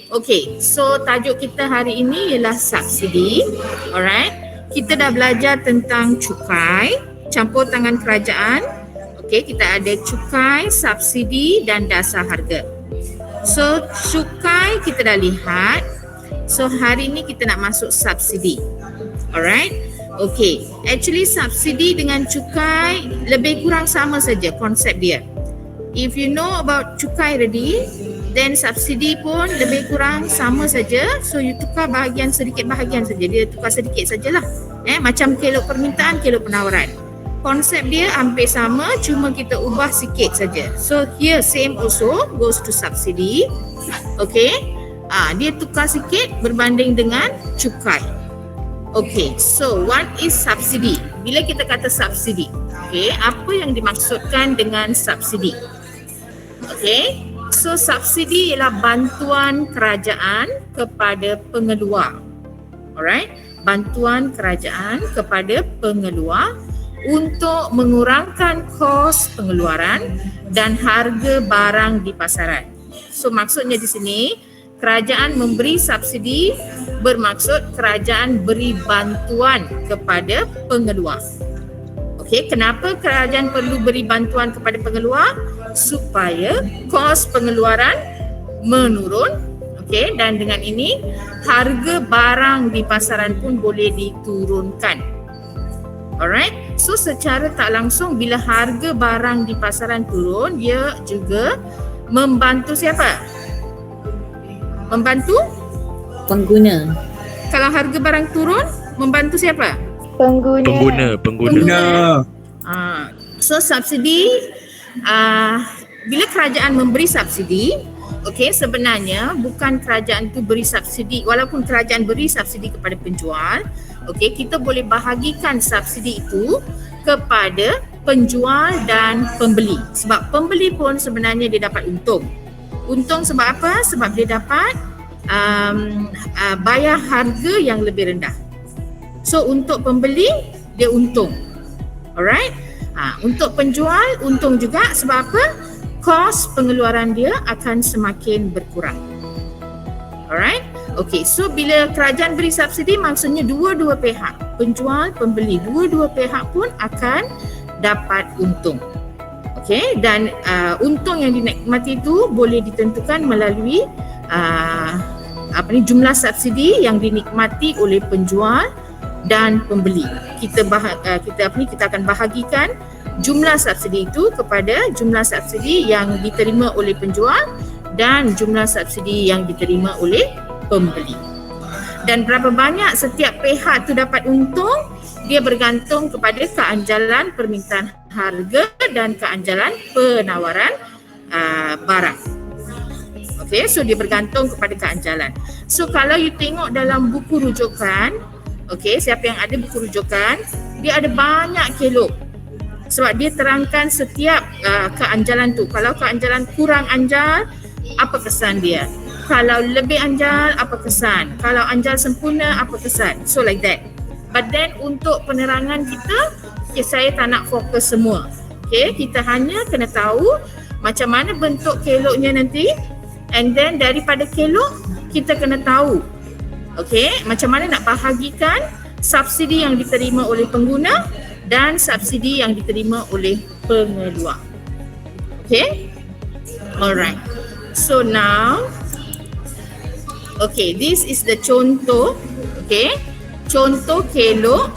Okay, so tajuk kita hari ini ialah subsidi. Alright, kita dah belajar tentang cukai, campur tangan kerajaan. Okay, kita ada cukai, subsidi dan dasar harga. So cukai kita dah lihat. So hari ini kita nak masuk subsidi. Alright. Okay, actually subsidi dengan cukai lebih kurang sama saja konsep dia. If you know about cukai already, then subsidi pun lebih kurang sama saja. So you tukar bahagian sedikit bahagian saja. Dia tukar sedikit sajalah. Macam kelok permintaan, kelok penawaran. Konsep dia hampir sama, cuma kita ubah sikit saja. So here same also goes to subsidi. Okay. Dia tukar sikit berbanding dengan cukai. Okay, so what is subsidi? Bila kita kata subsidi, okay, apa yang dimaksudkan dengan subsidi? Okay, so subsidi ialah bantuan kerajaan kepada pengeluar. Alright, bantuan kerajaan kepada pengeluar untuk mengurangkan kos pengeluaran dan harga barang di pasaran. So maksudnya di sini, kerajaan memberi subsidi bermaksud kerajaan beri bantuan kepada pengeluar. Okey, kenapa kerajaan perlu beri bantuan kepada pengeluar? Supaya kos pengeluaran menurun. Okey, dan dengan ini harga barang di pasaran pun boleh diturunkan. Alright, so secara tak langsung bila harga barang di pasaran turun, dia juga membantu siapa? Membantu pengguna. Kalau harga barang turun, membantu siapa? Pengguna. So subsidi, bila kerajaan memberi subsidi, okay, sebenarnya bukan kerajaan tu beri subsidi, walaupun kerajaan beri subsidi kepada penjual, okay, kita boleh bahagikan subsidi itu kepada penjual dan pembeli. Sebab pembeli pun sebenarnya dia dapat untung. Untung sebab apa? Sebab dia dapat bayar harga yang lebih rendah. So untuk pembeli, dia untung. Alright? Untuk penjual, untung juga sebab apa? Kos pengeluaran dia akan semakin berkurang. Alright? Okay, so bila kerajaan beri subsidi, maksudnya dua-dua pihak, penjual, pembeli, dua-dua pihak pun akan dapat untung. Okay, dan untung yang dinikmati itu boleh ditentukan melalui jumlah subsidi yang dinikmati oleh penjual dan pembeli. Kita akan bahagikan jumlah subsidi itu kepada jumlah subsidi yang diterima oleh penjual dan jumlah subsidi yang diterima oleh pembeli. Dan berapa banyak setiap pihak tu dapat untung, dia bergantung kepada keanjalan permintaan harga dan keanjalan penawaran barang. Okay, so dia bergantung kepada keanjalan. So kalau you tengok dalam buku rujukan, okay, siapa yang ada buku rujukan, dia ada banyak kelok. Sebab dia terangkan setiap keanjalan tu. Kalau keanjalan kurang anjal, apa kesan dia? Kalau lebih anjal, apa kesan? Kalau anjal sempurna, apa kesan? So like that. But then untuk penerangan kita, saya tak nak fokus semua. Okay, kita hanya kena tahu macam mana bentuk keloknya nanti, and then daripada kelok kita kena tahu, okay, macam mana nak bahagikan subsidi yang diterima oleh pengguna dan subsidi yang diterima oleh pengeluar. Okay, alright. So now, okay, this is the contoh, okay, contoh kelok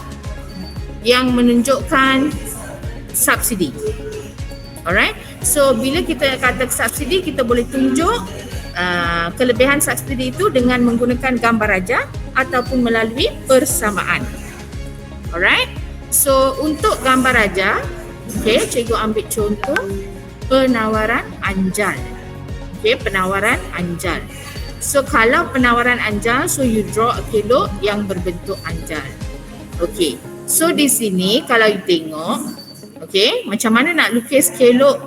yang menunjukkan subsidi. Alright. So bila kita kata subsidi, kita boleh tunjuk kelebihan subsidi itu dengan menggunakan gambar raja ataupun melalui persamaan. Alright. So untuk gambar raja, okay, cikgu ambil contoh penawaran anjal. Okay, penawaran anjal. So kalau penawaran anjal, so you draw a kelok yang berbentuk anjal. Okay. So di sini kalau you tengok, okay, macam mana nak lukis kelok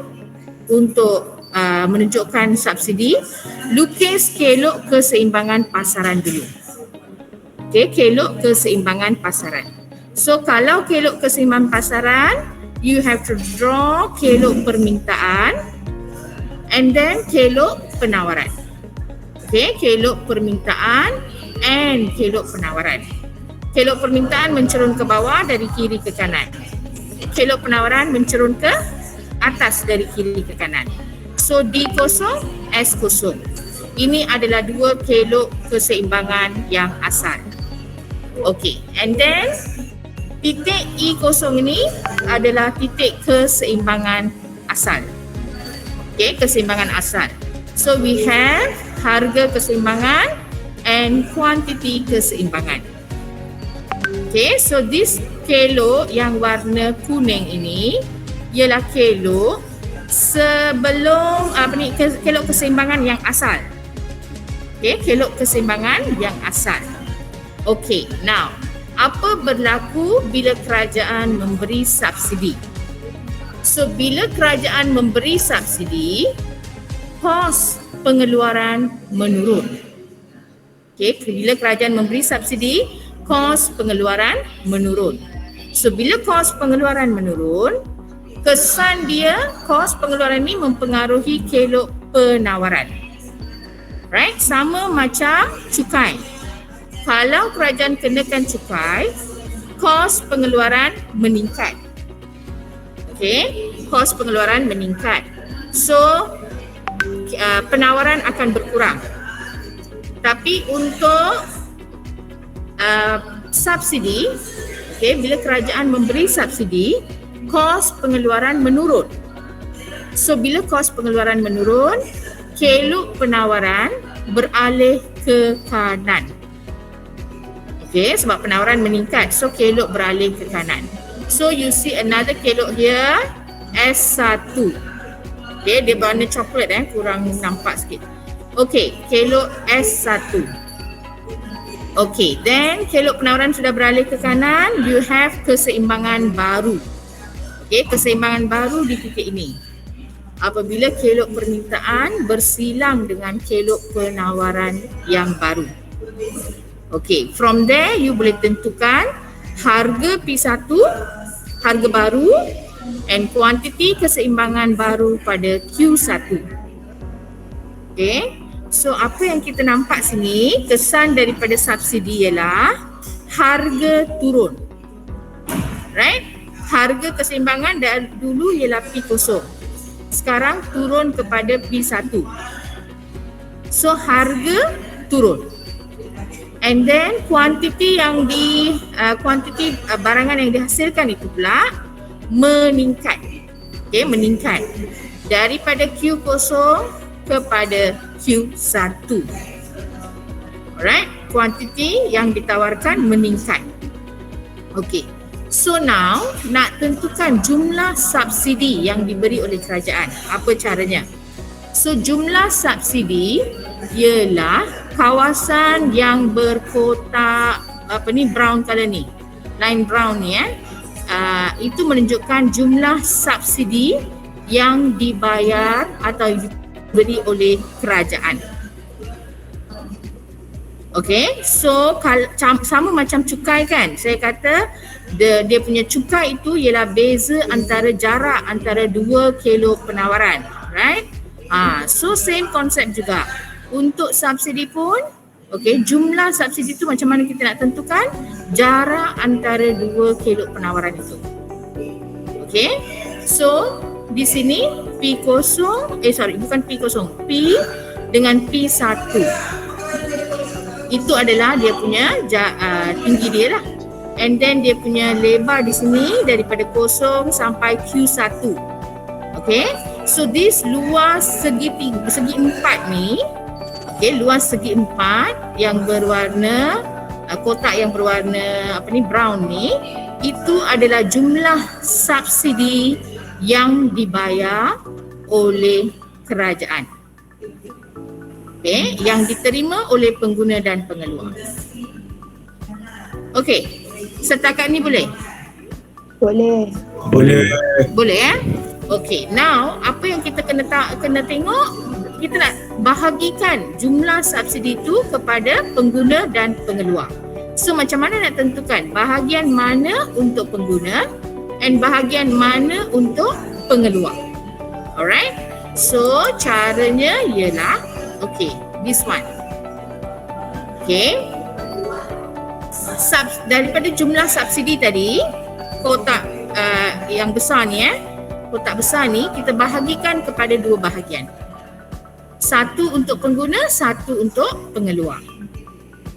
untuk menunjukkan subsidi. Lukis kelok keseimbangan pasaran dulu. Okay, kelok keseimbangan pasaran. So kalau kelok keseimbangan pasaran, you have to draw kelok permintaan and then kelok penawaran. Okey, kelok permintaan and kelok penawaran. Kelok permintaan mencerun ke bawah dari kiri ke kanan. Kelok penawaran mencerun ke atas dari kiri ke kanan. So D kosong, S kosong. Ini adalah dua kelok keseimbangan yang asal. Okey, and then titik E kosong ini adalah titik keseimbangan asal. Okey, keseimbangan asal. So we have harga keseimbangan and quantity keseimbangan. Okay, so this kelok yang warna kuning ini ialah kelok sebelum kelok keseimbangan yang asal. Okay, kelok keseimbangan yang asal. Okay, now apa berlaku bila kerajaan memberi subsidi? So bila kerajaan memberi subsidi, kos pengeluaran menurun. Okay, bila kerajaan memberi subsidi, kos pengeluaran menurun. So bila kos pengeluaran menurun, kesan dia kos pengeluaran ini mempengaruhi kelok penawaran. Right? Sama macam cukai. Kalau kerajaan kenakan cukai, kos pengeluaran meningkat. Okay, kos pengeluaran meningkat. So penawaran akan berkurang. Tapi untuk subsidi, okay, bila kerajaan memberi subsidi, kos pengeluaran menurun. So bila kos pengeluaran menurun, kelok penawaran beralih ke kanan. Okay, sebab penawaran meningkat, so kelok beralih ke kanan. So you see another kelok here, S1. Okay, dia warna coklat kurang nampak sikit. Okay, kelok S1. Okay, then kelok penawaran sudah beralih ke kanan, you have keseimbangan baru. Okay, keseimbangan baru di titik ini. Apabila kelok permintaan bersilang dengan kelok penawaran yang baru. Okay, from there you boleh tentukan harga P1, harga baru, and quantity keseimbangan baru pada Q1. Okay, so apa yang kita nampak sini, kesan daripada subsidi ialah harga turun. Right? Harga keseimbangan dulu ialah P0. Sekarang turun kepada P1. So harga turun. And then kuantiti yang kuantiti barangan yang dihasilkan itu pula meningkat. Okay, meningkat daripada Q0 kepada Q1. Alright, kuantiti yang ditawarkan meningkat. Okay, so now nak tentukan jumlah subsidi yang diberi oleh kerajaan. Apa caranya? So jumlah subsidi ialah kawasan yang berkotak brown color ni, line brown ni itu menunjukkan jumlah subsidi yang dibayar atau diberi oleh kerajaan. Okay, so sama macam cukai kan, saya kata dia punya cukai itu ialah beza antara jarak antara dua kelok penawaran, right? So same konsep juga untuk subsidi pun. Okay, jumlah subsidi itu macam mana kita nak tentukan? Jarak antara dua kelok penawaran itu. Okay, so di sini P0, bukan P0, P dengan P1. Itu adalah dia punya tinggi dia lah. And then dia punya lebar di sini daripada 0 sampai Q1. Okay, so this luas segi 4 ni, okay, luas segi 4 yang berwarna kotak yang berwarna brown ni, itu adalah jumlah subsidi yang dibayar oleh kerajaan. Okay, yang diterima oleh pengguna dan pengeluar. Okay, setakat ni boleh? Boleh. Boleh Okay, now apa yang kita kena tengok, kita nak bahagikan jumlah subsidi itu kepada pengguna dan pengeluar. So macam mana nak tentukan bahagian mana untuk pengguna and bahagian mana untuk pengeluar? Alright, so caranya ialah, okay, This one. Okay. Daripada jumlah subsidi tadi, kotak yang besar ni kotak besar ni kita bahagikan kepada dua bahagian. Satu untuk pengguna, satu untuk pengeluar.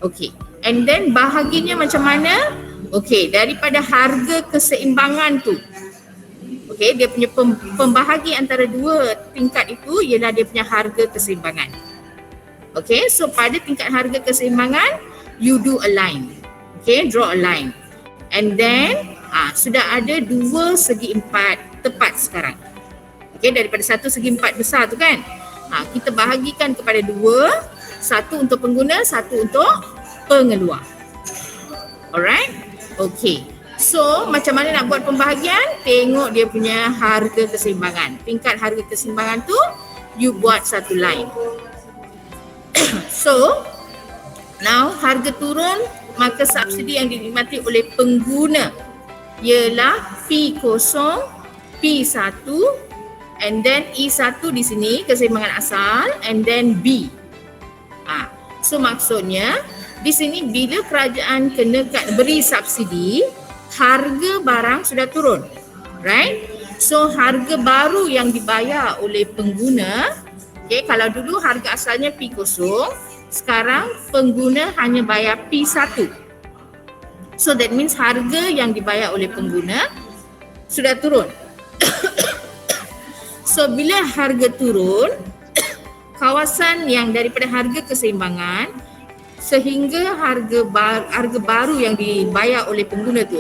Okay. And then bahaginya macam mana? Okay, daripada harga keseimbangan tu. Okay, dia punya pembahagi antara dua tingkat itu ialah dia punya harga keseimbangan. Okay, so pada tingkat harga keseimbangan, you do a line. Okay, draw a line. And then, sudah ada 2 segi 4 tepat sekarang. Okay, daripada 1 segi 4 besar tu kan. Kita bahagikan kepada 2. Satu untuk pengguna, satu untuk pengeluar. Alright? Okay. So, macam mana nak buat pembahagian? Tengok dia punya harga keseimbangan. Tingkat harga keseimbangan tu, you buat satu line. So, now harga turun, maka subsidi yang dinikmati oleh pengguna ialah P0, P1 and then E1 di sini keseimbangan asal and then B. So maksudnya di sini bila kerajaan kena beri subsidi, harga barang sudah turun. Right? So harga baru yang dibayar oleh pengguna, okay, kalau dulu harga asalnya P0, sekarang pengguna hanya bayar P1. So that means harga yang dibayar oleh pengguna sudah turun. So bila harga turun, kawasan yang daripada harga keseimbangan sehingga harga baru yang dibayar oleh pengguna tu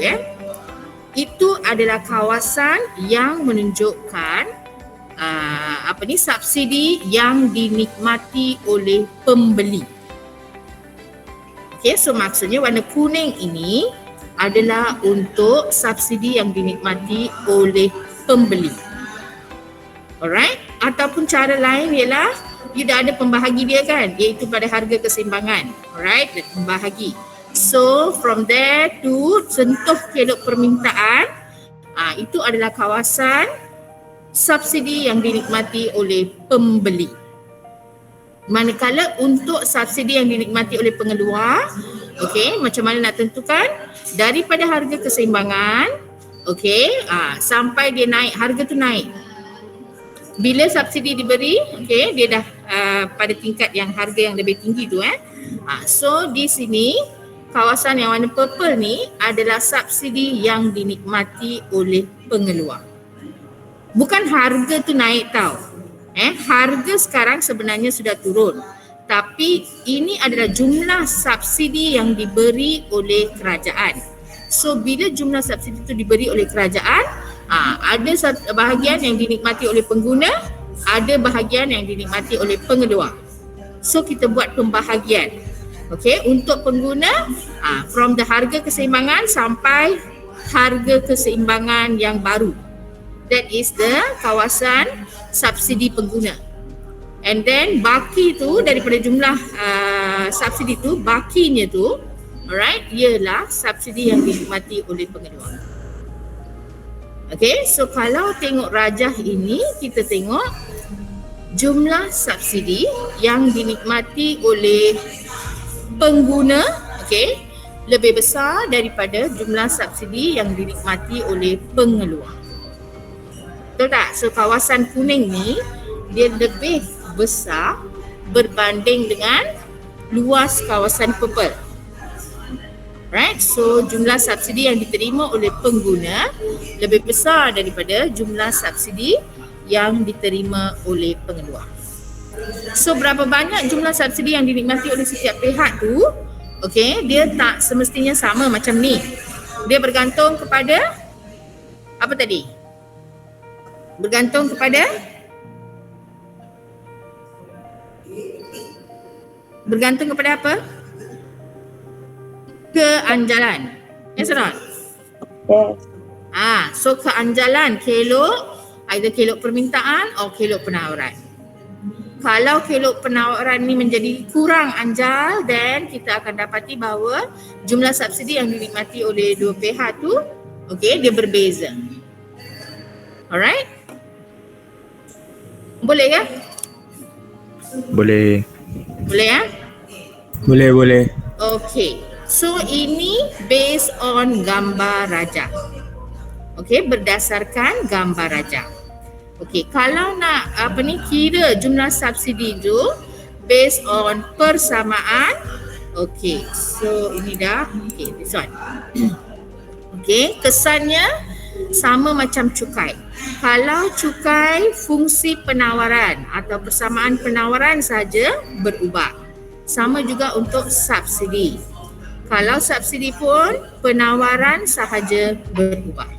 itu adalah kawasan yang menunjukkan subsidi yang dinikmati oleh pembeli. Okay, so maksudnya warna kuning ini adalah untuk subsidi yang dinikmati oleh pembeli. Alright? Ataupun cara lain ialah you dah ada pembahagi dia kan, iaitu pada harga keseimbangan. Alright? Pembahagi. So from there to sentuh kelok permintaan, itu adalah kawasan subsidi yang dinikmati oleh pembeli. Manakala untuk subsidi yang dinikmati oleh pengeluar, okey, macam mana nak tentukan? Daripada harga keseimbangan, okey, sampai dia naik, harga tu naik. Bila subsidi diberi, okey, dia dah pada tingkat yang harga yang lebih tinggi tu so di sini kawasan yang warna purple ni adalah subsidi yang dinikmati oleh pengeluar. Bukan harga tu naik tau. Harga sekarang sebenarnya sudah turun. Tapi ini adalah jumlah subsidi yang diberi oleh kerajaan. So bila jumlah subsidi itu diberi oleh kerajaan, ada bahagian yang dinikmati oleh pengguna, ada bahagian yang dinikmati oleh pengeluar. So kita buat pembahagian. Okay, untuk pengguna from the harga keseimbangan sampai harga keseimbangan yang baru. That is the kawasan subsidi pengguna. And then baki tu daripada jumlah subsidi tu, bakinya tu, alright, ialah subsidi yang dinikmati oleh pengeluar. Okay, so kalau tengok rajah ini, kita tengok jumlah subsidi yang dinikmati oleh pengguna, okay, lebih besar daripada jumlah subsidi yang dinikmati oleh pengeluar. Betul tak? So kawasan kuning ni dia lebih besar berbanding dengan luas kawasan purple. Right? So jumlah subsidi yang diterima oleh pengguna lebih besar daripada jumlah subsidi yang diterima oleh pengeluar. So berapa banyak jumlah subsidi yang dinikmati oleh setiap pihak tu, okay, dia tak semestinya sama macam ni. Dia bergantung kepada apa tadi? Bergantung kepada apa? Keanjalan. Yes or not? Yes. So keanjalan kelok, either kelok permintaan atau kelok penawaran. Kalau kelok penawaran ni menjadi kurang anjal, then kita akan dapati bahawa jumlah subsidi yang dinikmati oleh dua pihak tu, okay, dia berbeza. Alright? Boleh ke? Boleh. Boleh ya? Boleh. Okay. So ini based on gambar rajah. Okay, berdasarkan gambar rajah. Okay, kalau nak kira jumlah subsidi tu based on persamaan. Okay, so ini dah. Okay, this one. Okay, kesannya sama macam cukai. Kalau cukai fungsi penawaran atau persamaan penawaran saja berubah. Sama juga untuk subsidi. Kalau subsidi pun penawaran sahaja berubah.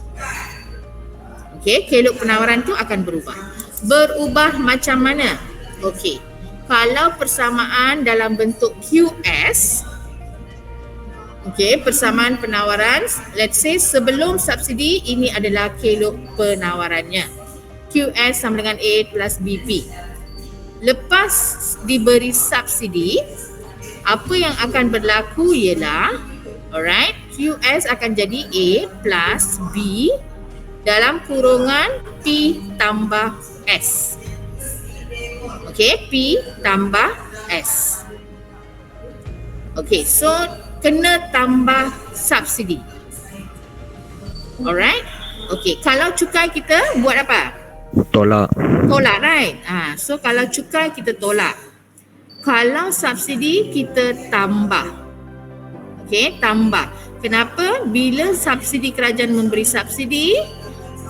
Okey, kelok penawaran tu akan berubah. Berubah macam mana? Okey. Kalau persamaan dalam bentuk QS, okey, persamaan penawaran, let's say sebelum subsidi ini adalah kelok penawarannya. QS sama dengan A plus BP. Lepas diberi subsidi, apa yang akan berlaku ialah, alright, QS akan jadi A plus B dalam kurungan P tambah S. Okay, P tambah S. Okay, so kena tambah subsidi. Alright. Okay, kalau cukai kita buat apa? Tolak. Tolak, right? So kalau cukai kita tolak. Kalau subsidi kita tambah. Okey, tambah. Kenapa? Bila subsidi kerajaan memberi subsidi,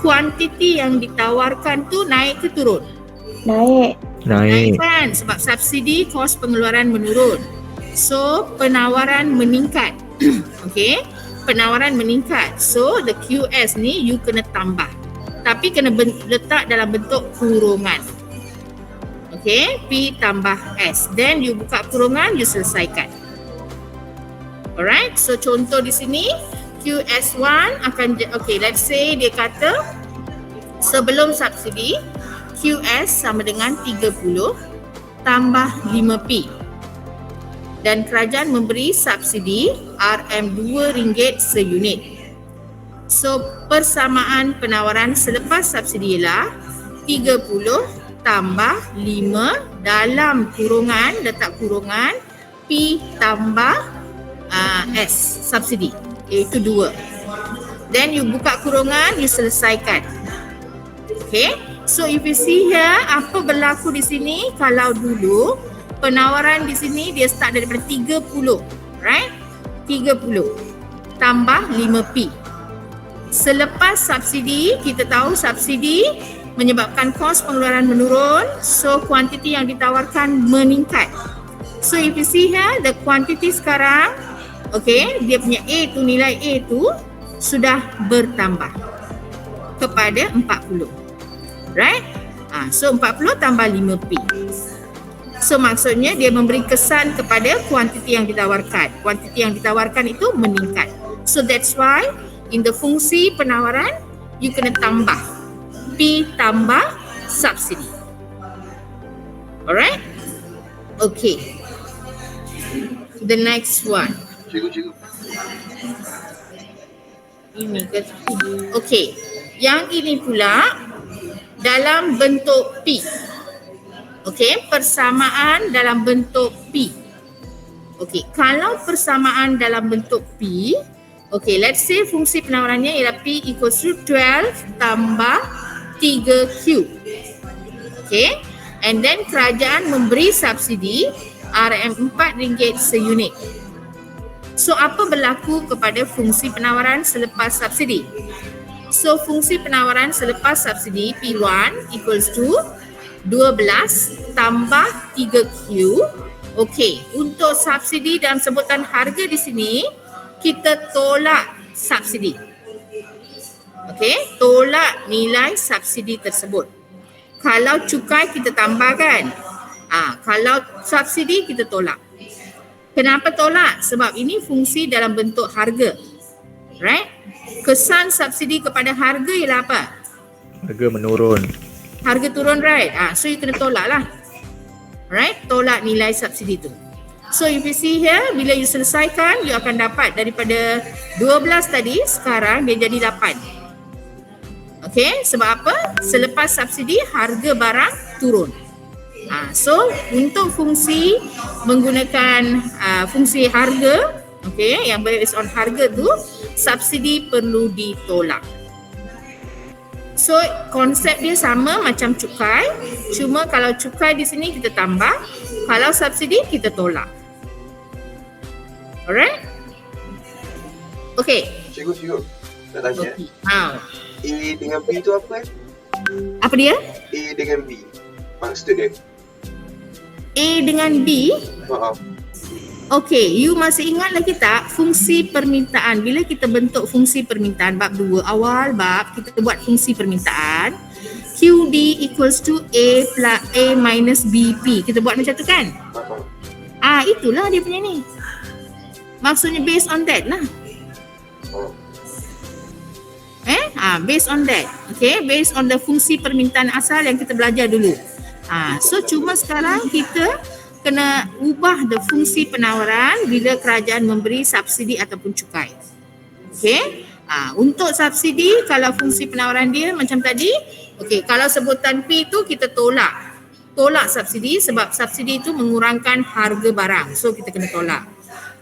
kuantiti yang ditawarkan tu naik ke turun? Naik. Kan? Sebab subsidi kos pengeluaran menurun. So penawaran meningkat. Okey, penawaran meningkat. So the QS ni you kena tambah. Tapi kena letak dalam bentuk kurungan. Okay, P tambah S. Then you buka kurungan, you selesaikan. Alright, so contoh di sini QS1 akan, okay, let's say dia kata sebelum subsidi QS sama dengan 30 tambah 5P. Dan kerajaan memberi subsidi RM2 seunit. So persamaan penawaran selepas subsidi ialah 30 tambah 5 dalam kurungan, letak kurungan P tambah S, subsidi, iaitu 2. Then you buka kurungan, you selesaikan. Okay, so if you see here, apa berlaku di sini? Kalau dulu penawaran di sini dia start daripada 30, right? 30 tambah 5P. Selepas subsidi, kita tahu subsidi menyebabkan kos pengeluaran menurun, so kuantiti yang ditawarkan meningkat. So if you see here, the quantity sekarang, okay, dia punya A tu, nilai A tu sudah bertambah kepada 40. Right? So 40 tambah 5P. So maksudnya dia memberi kesan kepada kuantiti yang ditawarkan. Kuantiti yang ditawarkan itu meningkat. So that's why in the fungsi penawaran, you kena tambah P tambah subsidi. Alright? Okay. The next one. Ini ke? Okay. Yang ini pula dalam bentuk P. Okay, persamaan dalam bentuk P. Okay, kalau persamaan dalam bentuk P, okay, let's say fungsi penawarannya ialah P equals to 12 tambah 3Q. Okay, and then kerajaan memberi subsidi RM4 seunit. So apa berlaku kepada fungsi penawaran selepas subsidi? So fungsi penawaran selepas subsidi P1 equals to 12 tambah 3Q. Okay, untuk subsidi dalam sebutan harga di sini kita tolak subsidi. Okey, tolak nilai subsidi tersebut. Kalau cukai kita tambahkan. Kalau subsidi kita tolak. Kenapa tolak? Sebab ini fungsi dalam bentuk harga. Right? Kesan subsidi kepada harga ialah apa? Harga menurun. Harga turun, right? So you kena tolak lah. Right? Tolak nilai subsidi tu. So if you see here, bila you selesaikan, you akan dapat daripada 12 tadi, sekarang dia jadi 8. Okay, sebab apa? Selepas subsidi, harga barang turun. So untuk fungsi menggunakan fungsi harga, okay, yang based on harga tu, subsidi perlu ditolak. So konsep dia sama macam cukai, cuma kalau cukai di sini kita tambah, kalau subsidi kita tolak. Alright? Okay. Cikgu, nak tanya. Okay. A dengan B tu apa? Apa dia? A dengan B. Maksud dia. A dengan B. Okay, you masih ingat lagi tak fungsi permintaan? Bila kita bentuk fungsi permintaan bab 2, awal bab kita buat fungsi permintaan, QD equals to A plus A minus BP. Kita buat macam tu kan? Itulah dia punya ni. Maksudnya based on that lah. Based on that. Okay, based on the fungsi permintaan asal yang kita belajar dulu. So cuma sekarang kita kena ubah the fungsi penawaran bila kerajaan memberi subsidi ataupun cukai. Okay. Untuk subsidi, kalau fungsi penawaran dia macam tadi, okay, kalau sebutan P tu kita tolak subsidi sebab subsidi itu mengurangkan harga barang. So kita kena tolak.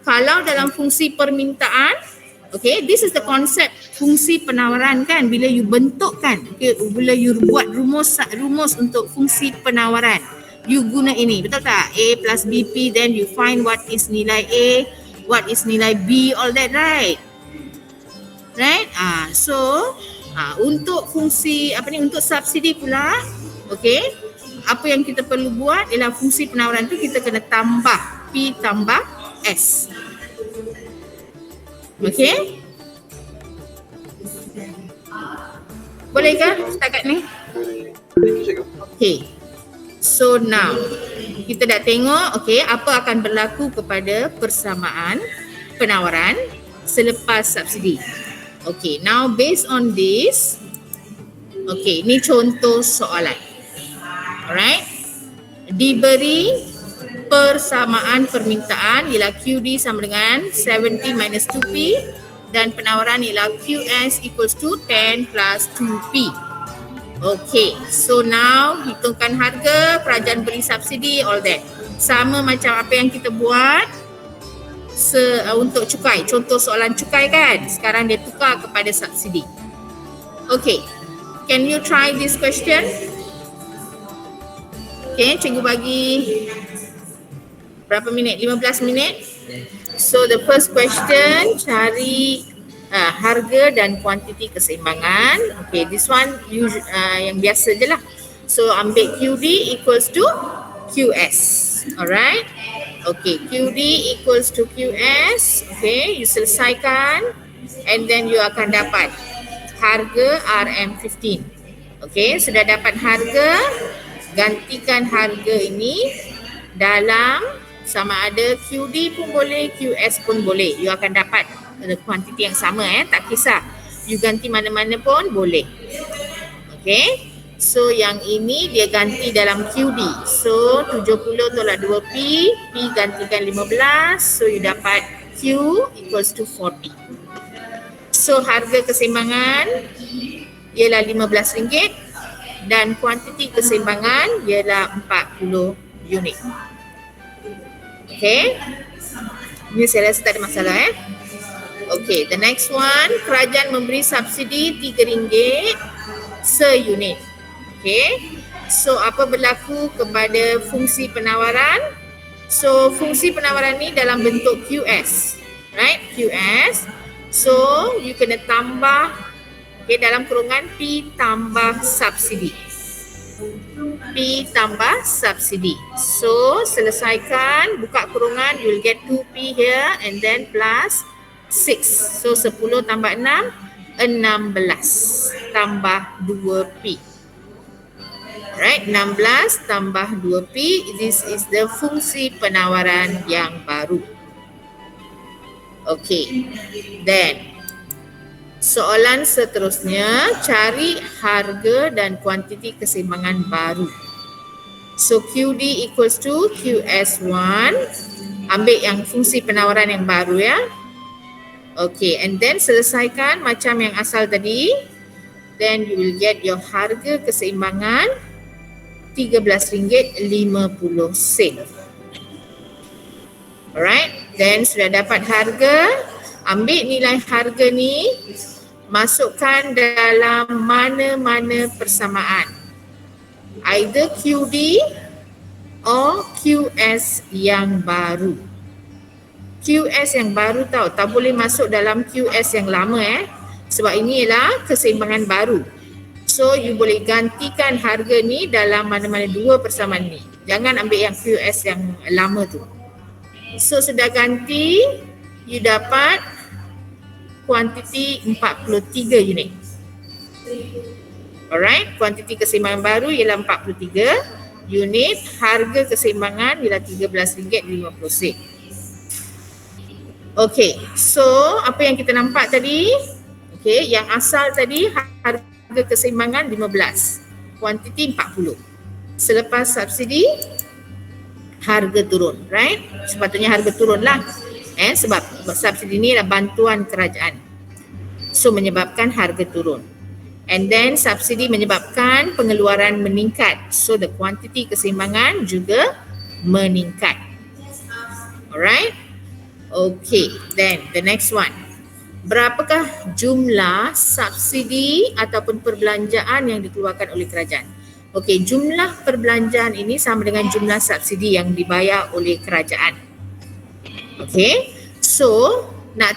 Kalau dalam fungsi permintaan, okay, this is the concept fungsi penawaran kan, bila you bentukkan, okay, bila you buat rumus untuk fungsi penawaran, you guna ini, betul tak? A plus BP, then you find what is nilai A, what is nilai B, all that, right? Right? So untuk fungsi untuk subsidi pula, okay, apa yang kita perlu buat ialah fungsi penawaran tu kita kena tambah P tambah S. Okay? Bolehkah setakat ni? Okay. So now kita dah tengok, okay, apa akan berlaku kepada persamaan penawaran selepas subsidi. Okay, now based on this, okay, ni contoh soalan. Alright. Diberi persamaan permintaan ialah QD sama dengan 70 minus 2P dan penawaran ialah QS equals to 10 plus 2P. Okay, so now hitungkan harga, kerajaan beri subsidi, all that. Sama macam apa yang kita buat untuk cukai. Contoh soalan cukai kan, sekarang dia tukar kepada subsidi. Okay, can you try this question? Okay, cikgu bagi berapa minit? 15 minit. So the first question, cari harga dan kuantiti keseimbangan. Okay, this one yang biasa je lah. So ambil QD equals to QS. Alright. Okay, QD equals to QS. Okay, you selesaikan and then you akan dapat harga RM15. Okay, sudah dapat harga, gantikan harga ini dalam sama ada QD pun boleh, QS pun boleh. You akan dapat kuantiti yang sama, tak kisah. You ganti mana-mana pun boleh. Okay. So yang ini dia ganti dalam QD. So 70 tolak 2P, P gantikan 15. So you dapat Q equals to 40. So harga keseimbangan ialah RM15 dan kuantiti keseimbangan ialah 40 unit. Okay. Ini saya rasa tak ada masalah Okay, the next one, kerajaan memberi subsidi RM3 seunit. Okay, so apa berlaku kepada fungsi penawaran? So fungsi penawaran ni dalam bentuk QS, right? QS. So you kena tambah, okay, dalam kurungan P tambah subsidi. P tambah subsidi. So selesaikan, buka kurungan, you will get 2P here and then plus 6. So 10 tambah 6, 16 tambah 2P. Right, 16 tambah 2P, this is the fungsi penawaran yang baru. Okay, then soalan seterusnya, cari harga dan kuantiti keseimbangan baru. So QD equals to QS1, ambil yang fungsi penawaran yang baru ya. Okay, and then selesaikan macam yang asal tadi. Then you will get your harga keseimbangan RM13.50. Alright, then sudah dapat harga, ambil nilai harga ni, masukkan dalam mana-mana persamaan. Either QD or QS yang baru. QS yang baru tak boleh masuk dalam QS yang lama sebab ini ialah keseimbangan baru. So you boleh gantikan harga ni dalam mana-mana dua persamaan ni. Jangan ambil yang QS yang lama tu. So sudah ganti, you dapat kuantiti 43 unit. Alright, kuantiti keseimbangan baru ialah 43 unit, harga keseimbangan ialah RM13.50. Okay, so apa yang kita nampak tadi? Okay, yang asal tadi harga keseimbangan 15, kuantiti 40. Selepas subsidi, harga turun, right? Sepatutnya harga turun lah. Sebab subsidi ni adalah bantuan kerajaan. So menyebabkan harga turun. And then subsidi menyebabkan pengeluaran meningkat. So the quantity keseimbangan juga meningkat. Alright? Okay, then the next one. Berapakah jumlah subsidi ataupun perbelanjaan yang dikeluarkan oleh kerajaan? Okey, jumlah perbelanjaan ini sama dengan jumlah subsidi yang dibayar oleh kerajaan. Okey, so nak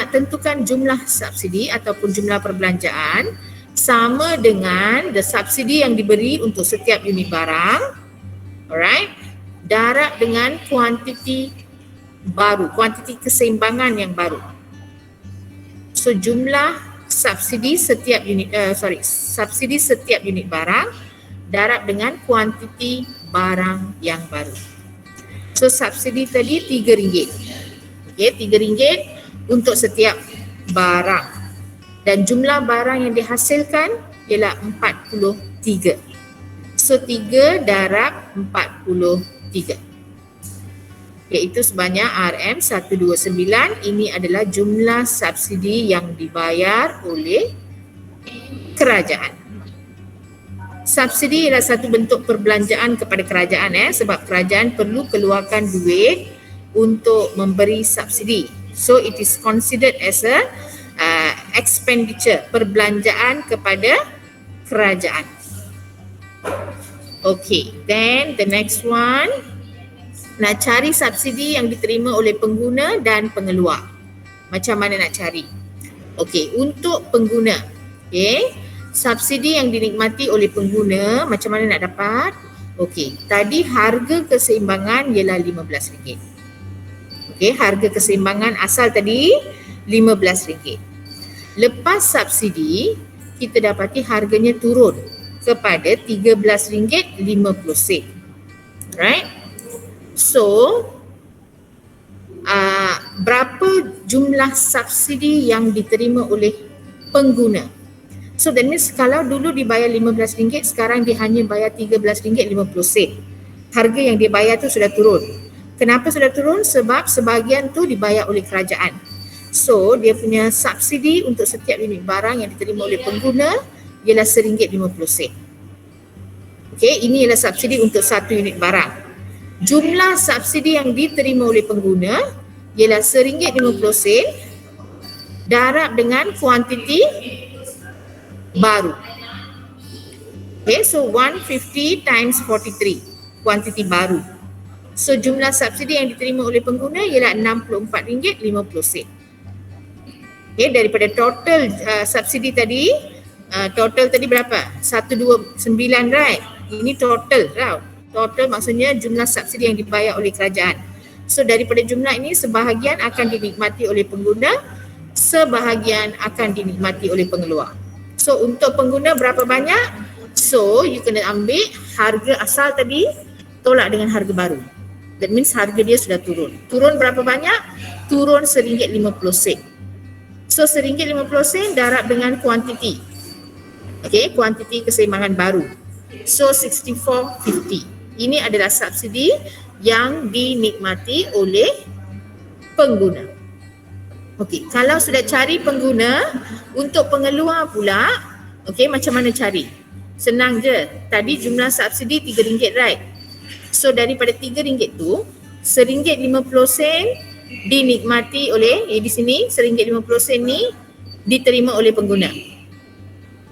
tentukan jumlah subsidi ataupun jumlah perbelanjaan sama dengan the subsidi yang diberi untuk setiap unit barang. Alright, darab dengan kuantiti baru, kuantiti keseimbangan yang baru. So jumlah subsidi setiap unit subsidi setiap unit barang darab dengan kuantiti barang yang baru. So subsidi tadi RM3. Okey, RM3 untuk setiap barang. Dan jumlah barang yang dihasilkan ialah 43. So 3 darab 43. Iaitu sebanyak RM129. Ini adalah jumlah subsidi yang dibayar oleh kerajaan. Subsidi ialah satu bentuk perbelanjaan kepada kerajaan sebab kerajaan perlu keluarkan duit untuk memberi subsidi. So it is considered as a expenditure, perbelanjaan kepada kerajaan. Okay, then the next one. Nak cari subsidi yang diterima oleh pengguna dan pengeluar. Macam mana nak cari? Okey, untuk pengguna. Okey, subsidi yang dinikmati oleh pengguna, macam mana nak dapat? Okey, tadi harga keseimbangan ialah RM15. Okey, harga keseimbangan asal tadi RM15. Lepas subsidi, kita dapati harganya turun kepada RM13.50. Right? So, berapa jumlah subsidi yang diterima oleh pengguna? So that means kalau dulu dibayar RM15, sekarang dia hanya bayar RM13.50. Harga yang dia bayar tu sudah turun. Kenapa sudah turun? Sebab sebahagian tu dibayar oleh kerajaan. So dia punya subsidi untuk setiap unit barang yang diterima oleh pengguna ialah RM1.50. Okay, ini ialah subsidi untuk satu unit barang. Jumlah subsidi yang diterima oleh pengguna ialah RM1.50 darab dengan kuantiti baru. Okay, so 150 times 43, kuantiti baru. So jumlah subsidi yang diterima oleh pengguna ialah RM64.50. Okay, daripada total subsidi tadi, total tadi berapa? 129, right? Ini total, right? Total maksudnya jumlah subsidi yang dibayar oleh kerajaan. So daripada jumlah ini sebahagian akan dinikmati oleh pengguna, sebahagian akan dinikmati oleh pengeluar. So untuk pengguna berapa banyak? So you kena ambil harga asal tadi tolak dengan harga baru. That means harga dia sudah turun. Turun berapa banyak? Turun RM1.50. So RM1.50 darab dengan kuantiti. Okay, kuantiti keseimbangan baru. So 64.50. Ini adalah subsidi yang dinikmati oleh pengguna. Okey, kalau sudah cari pengguna, untuk pengeluar pula, okey, macam mana cari? Senang je. Tadi jumlah subsidi RM3, right? So daripada RM3 tu, RM1.50 dinikmati oleh, di sini RM1.50 ni diterima oleh pengguna.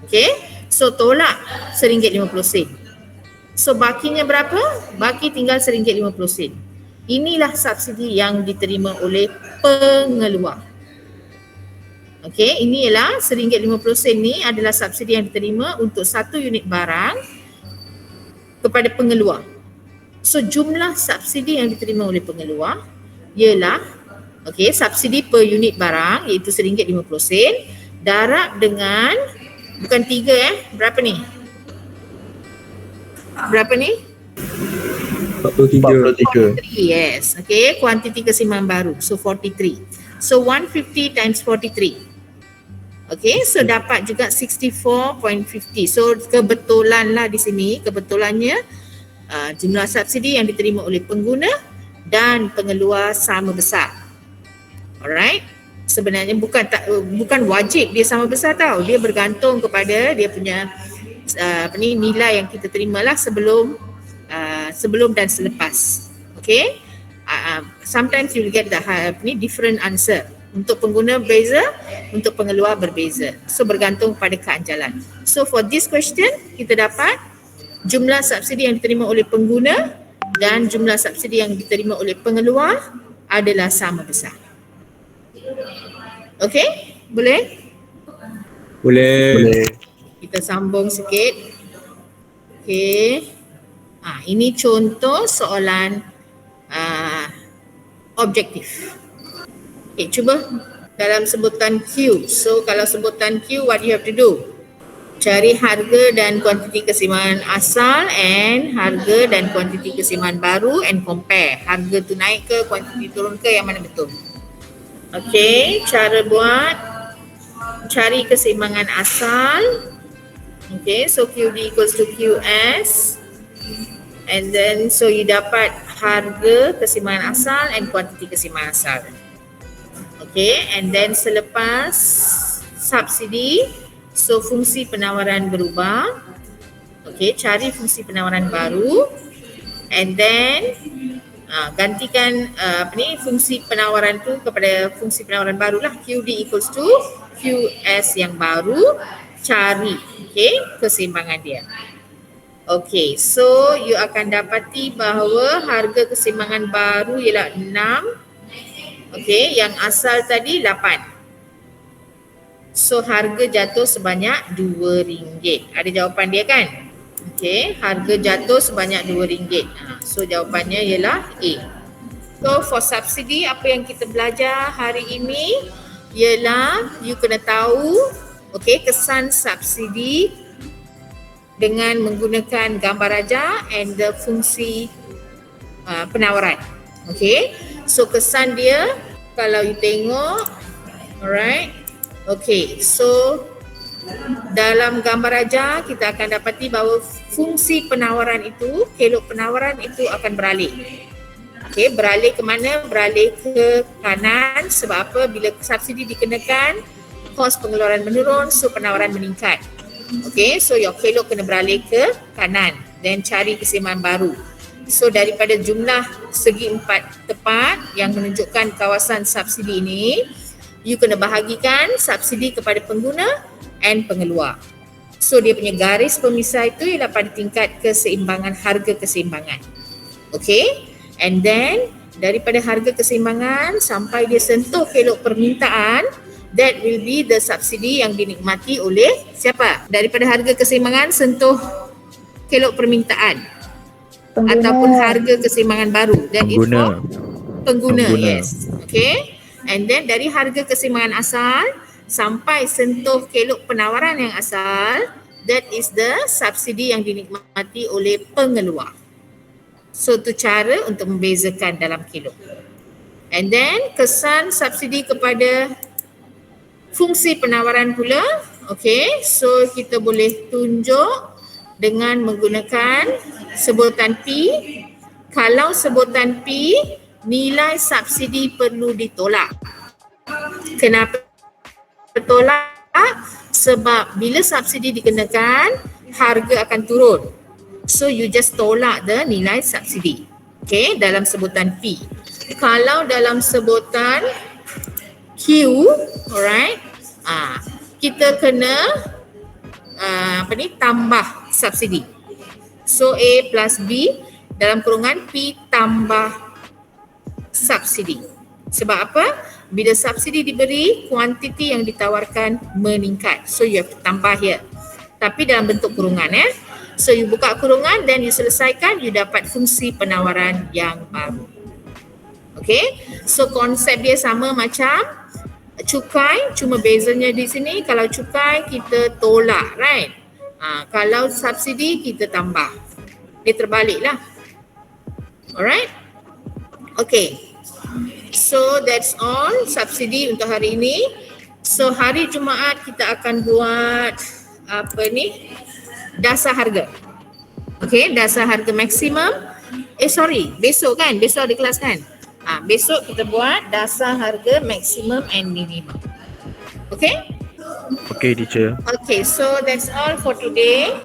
Okay, so tolak RM1.50. So bakinya berapa? Baki tinggal RM1.50. Inilah subsidi yang diterima oleh pengeluar. Okay, ini ialah RM1.50 ni adalah subsidi yang diterima untuk 1 unit barang kepada pengeluar. So jumlah subsidi yang diterima oleh pengeluar ialah subsidi per unit barang iaitu RM1.50 darab dengan bukan 3 berapa ni? Berapa ni? 43. Yes. Okay, kuantiti keseimbangan baru. So 43. So 150 times 43. Okay, so dapat juga 64.50. So kebetulan lah di sini, kebetulannya jumlah subsidi yang diterima oleh pengguna dan pengeluar sama besar. Alright. Sebenarnya bukan wajib dia sama besar tau. Dia bergantung kepada dia punya nilai yang kita terima lah sebelum dan selepas. Okay. Sometimes you will get the different answer. Untuk pengguna berbeza, untuk pengeluar berbeza. So bergantung pada keanjalan. So for this question, kita dapat jumlah subsidi yang diterima oleh pengguna dan jumlah subsidi yang diterima oleh pengeluar adalah sama besar. Okay? Boleh? Boleh. Kita sambung sikit. Okay. Ini contoh soalan objektif. Okay, cuba dalam sebutan Q. So kalau sebutan Q, what you have to do? Cari harga dan kuantiti keseimbangan asal and harga dan kuantiti keseimbangan baru and compare. Harga tu naik ke, kuantiti turun ke, yang mana betul? Okay, cara buat, cari keseimbangan asal. Okay, so QD equals to QS. And then so you dapat harga keseimbangan asal and kuantiti keseimbangan asal. Okay, and then selepas subsidi, so fungsi penawaran berubah. Okay, cari fungsi penawaran baru and then gantikan fungsi penawaran tu kepada fungsi penawaran baru lah. QD equals to QS yang baru, cari keseimbangan dia. Okay, so you akan dapati bahawa harga keseimbangan baru ialah 6. Okay, yang asal tadi 8. So harga jatuh sebanyak RM2. Ada jawapan dia kan? Okay, harga jatuh sebanyak RM2. So jawapannya ialah A. So for subsidi, apa yang kita belajar hari ini ialah you kena tahu kesan subsidi dengan menggunakan gambar raja and the fungsi penawaran. Okay, so kesan dia kalau you tengok, alright. Okay, so dalam gambar raja kita akan dapati bahawa fungsi penawaran itu, kelok penawaran itu akan beralih. Okay, beralih ke mana? Beralih ke kanan. Sebab apa? Bila subsidi dikenakan, kos pengeluaran menurun, so penawaran meningkat. Okay, so your kelok kena beralih ke kanan dan cari keseimbangan baru. So daripada jumlah segi 4 tepat yang menunjukkan kawasan subsidi ini, you kena bahagikan subsidi kepada pengguna and pengeluar. So dia punya garis pemisah itu ialah pada tingkat keseimbangan harga keseimbangan. Okay, and then daripada harga keseimbangan sampai dia sentuh kelok permintaan, that will be the subsidi yang dinikmati oleh siapa? Daripada harga keseimbangan sentuh kelok permintaan. Pengguna. Ataupun harga keseimbangan baru. That Pengguna. is pengguna. Pengguna. Yes. Okay. And then dari harga keseimbangan asal sampai sentuh kelok penawaran yang asal, that is the subsidi yang dinikmati oleh pengeluar. So tu cara untuk membezakan dalam kelok. And then kesan subsidi kepada fungsi penawaran pula. Okay. So kita boleh tunjuk dengan menggunakan sebutan P. Kalau sebutan P, nilai subsidi perlu ditolak. Kenapa tolak? Sebab bila subsidi dikenakan, harga akan turun. So you just tolak the nilai subsidi. Okay, dalam sebutan P. Kalau dalam sebutan Q, alright, kita kena tambah subsidi. So A plus B dalam kurungan P tambah subsidi. Sebab apa? Bila subsidi diberi, kuantiti yang ditawarkan meningkat. So you have to tambah here. Tapi dalam bentuk kurungan So you buka kurungan dan you selesaikan, you dapat fungsi penawaran yang baru. Okay, so konsep dia sama macam cukai, cuma bezanya di sini kalau cukai kita tolak, right? Kalau subsidi kita tambah. Dia terbalik lah. Alright? Okay. So that's all subsidi untuk hari ini. So hari Jumaat kita akan buat dasar harga. Okay, dasar harga maksimum. Besok kan? Besok ada kelas kan? Besok kita buat dasar harga maksimum and minimum. Okay? Okay, teacher. Okay, so that's all for today.